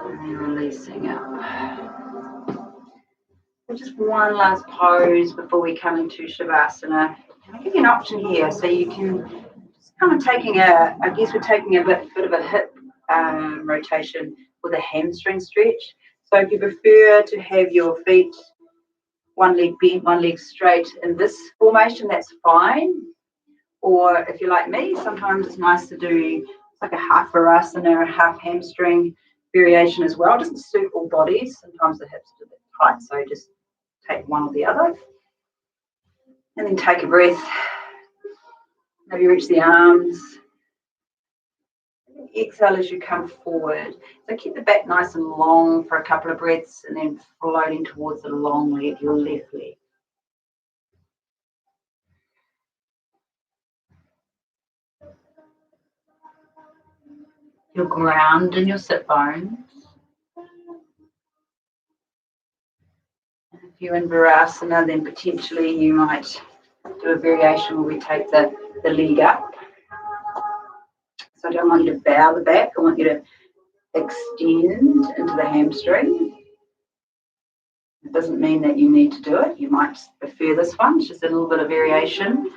And releasing up. So just one last pose before we come into Shavasana. I'll give you an option here, so you can just kind of taking I guess we're taking a bit of a hip rotation with a hamstring stretch. So if you prefer to have your feet, one leg bent, one leg straight in this formation, that's fine. Or if you're like me, sometimes it's nice to do like a half Virasana or a half hamstring variation as well. It doesn't suit all bodies. Sometimes the hips are a bit tight, so just take one or the other. And then take a breath. Maybe reach the arms. Exhale as you come forward. So keep the back nice and long for a couple of breaths, and then floating towards the long leg, your left leg. Your ground and your sit bones. And if you're in Virasana, then potentially you might do a variation where we take the leg up. So I don't want you to bow the back. I want you to extend into the hamstring. It doesn't mean that you need to do it. You might prefer this one. It's just a little bit of variation.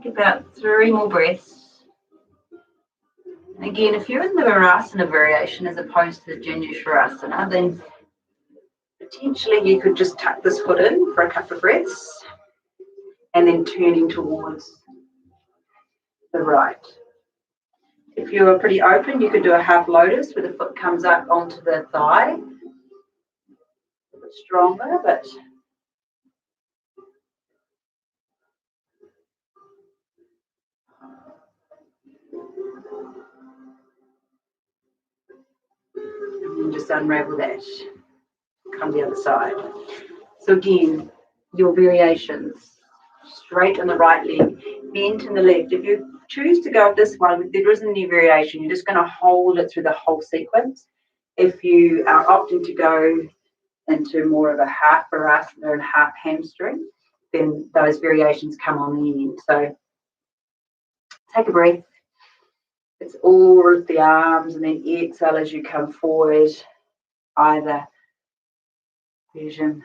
Take about 3 more breaths. And again, if you're in the Virasana variation as opposed to the Shavasana, then potentially you could just tuck this foot in for a couple of breaths and then turning towards the right. If you're pretty open, you could do a half lotus where the foot comes up onto the thigh. A bit stronger, but and then just unravel that. Come the other side. So again, your variations. Straight on the right leg, bent in the left. If you choose to go with this one, there isn't any variation. You're just going to hold it through the whole sequence. If you are opting to go into more of a half Virasana and half hamstring, then those variations come on the end. So take a breath. It's all of the arms, and then exhale as you come forward, either version.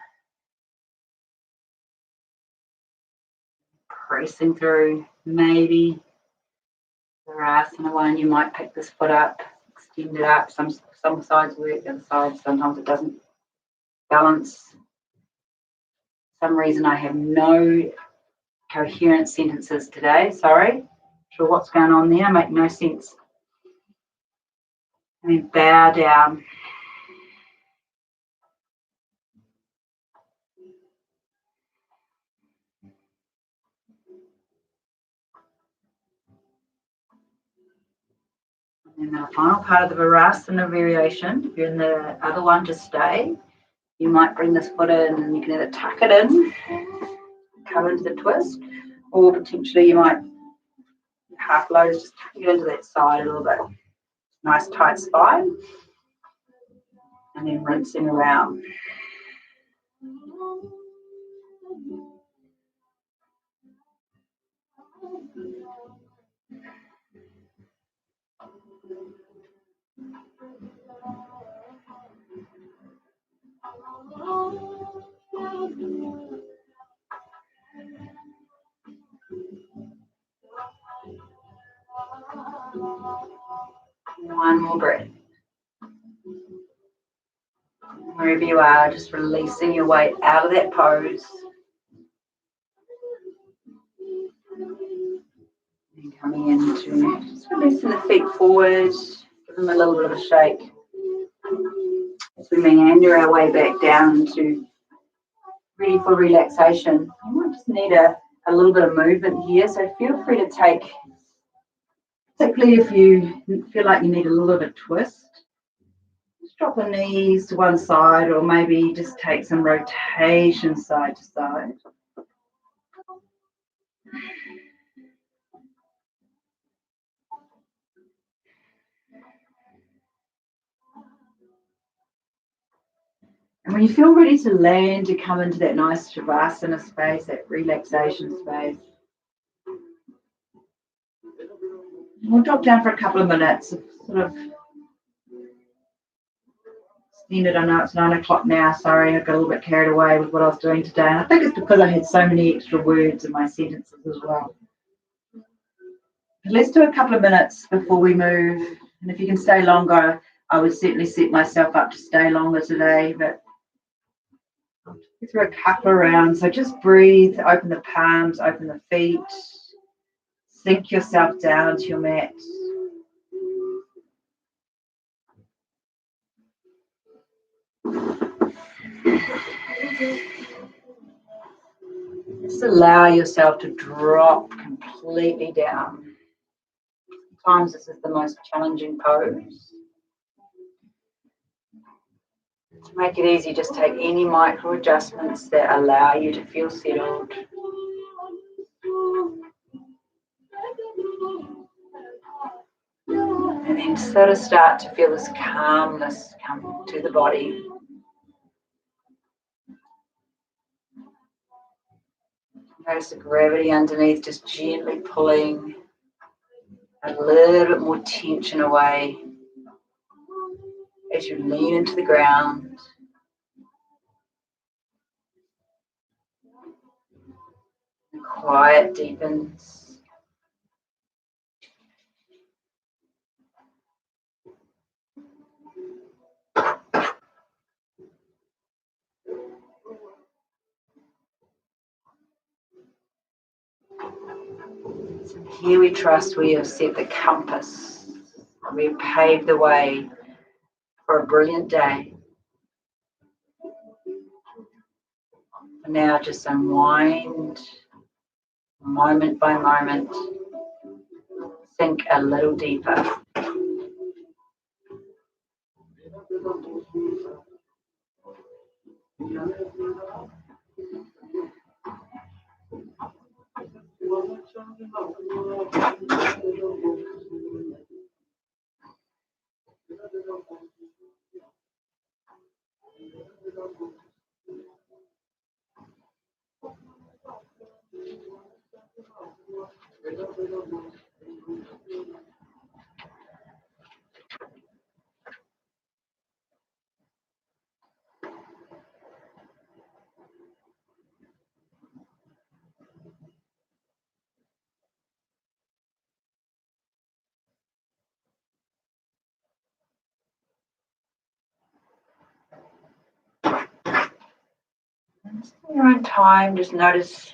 Pressing through, maybe Virasana one, you might pick this foot up, extend it up. Some sides work, the other sides sometimes it doesn't balance. For some reason I have no coherent sentences today. Sorry. Not sure what's going on there. Make no sense. And then bow down. And then the final part of the Virasana variation, if you're in the other one, just stay. You might bring this foot in and you can either tuck it in, come into the twist, or potentially you might half lotus, just tuck it into that side a little bit. nice tight spine, and then rinsing around. One more breath. Wherever you are, just releasing your weight out of that pose. And coming into just releasing the feet forward, give them a little bit of a shake. As we meander our way back down to ready for relaxation. You might just need a little bit of movement here, so feel free to take, particularly if you feel like you need a little bit of twist, just drop the knees to one side, or maybe just take some rotation side to side. And when you feel ready to land, to come into that nice Shavasana space, that relaxation space, we'll drop down for a couple of minutes, sort of extended. I know it's 9 o'clock now, sorry, I got a little bit carried away with what I was doing today. And I think it's because I had so many extra words in my sentences as well. But let's do a couple of minutes before we move. And if you can stay longer, I would certainly set myself up to stay longer today, but I'll take you through a couple of rounds. So just breathe, open the palms, open the feet, sink yourself down to your mat. Just allow yourself to drop completely down. Sometimes this is the most challenging pose. To make it easy, just take any micro adjustments that allow you to feel settled. And then sort of start to feel this calmness come to the body. Notice the gravity underneath just gently pulling a little bit more tension away as you lean into the ground. The quiet deepens. Here we trust we have set the compass. We have paved the way for a brilliant day. And now just unwind moment by moment. Sink a little deeper. In your own time, just notice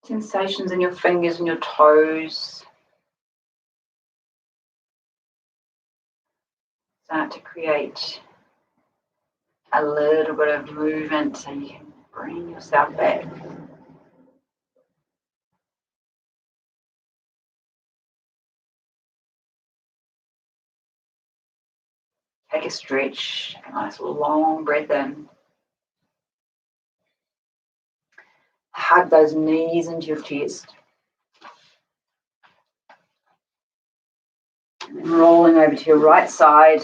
sensations in your fingers and your toes. Start to create a little bit of movement so you can bring yourself back. Take a stretch, a nice long breath in. Hug those knees into your chest. And rolling over to your right side.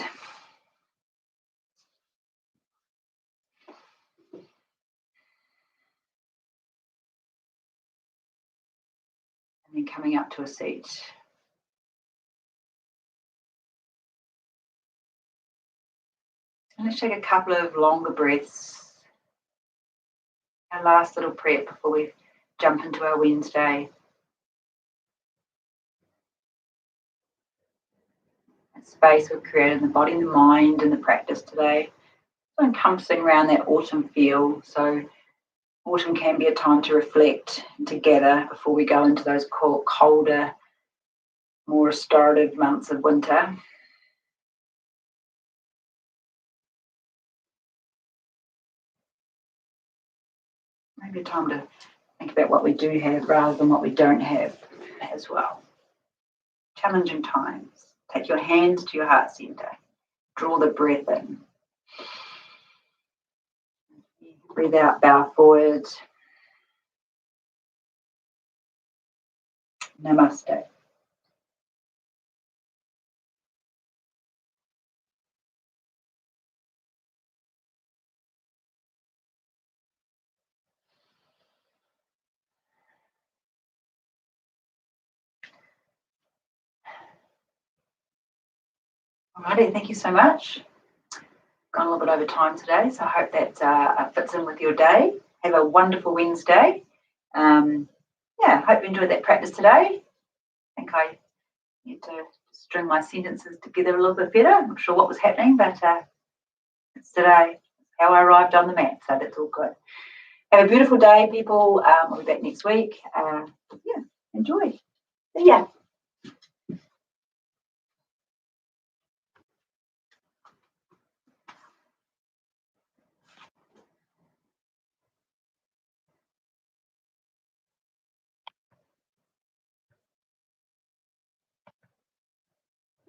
And then coming up to a seat. And let's take a couple of longer breaths. Our last little prep before we jump into our Wednesday. That space we've created in the body and the mind and the practice today. So encompassing around that autumn feel. So autumn can be a time to reflect and to gather before we go into those colder, more restorative months of winter. Maybe a time to think about what we do have rather than what we don't have as well. Challenging times. Take your hands to your heart center. Draw the breath in. Breathe out, bow forward. Namaste. Alrighty, thank you so much. Gone a little bit over time today, so I hope that fits in with your day. Have a wonderful Wednesday. Hope you enjoyed that practice today. I think I need to string my sentences together a little bit better. I'm not sure what was happening, but it's today how I arrived on the mat, so that's all good. Have a beautiful day, people. We'll be back next week. Enjoy. See ya.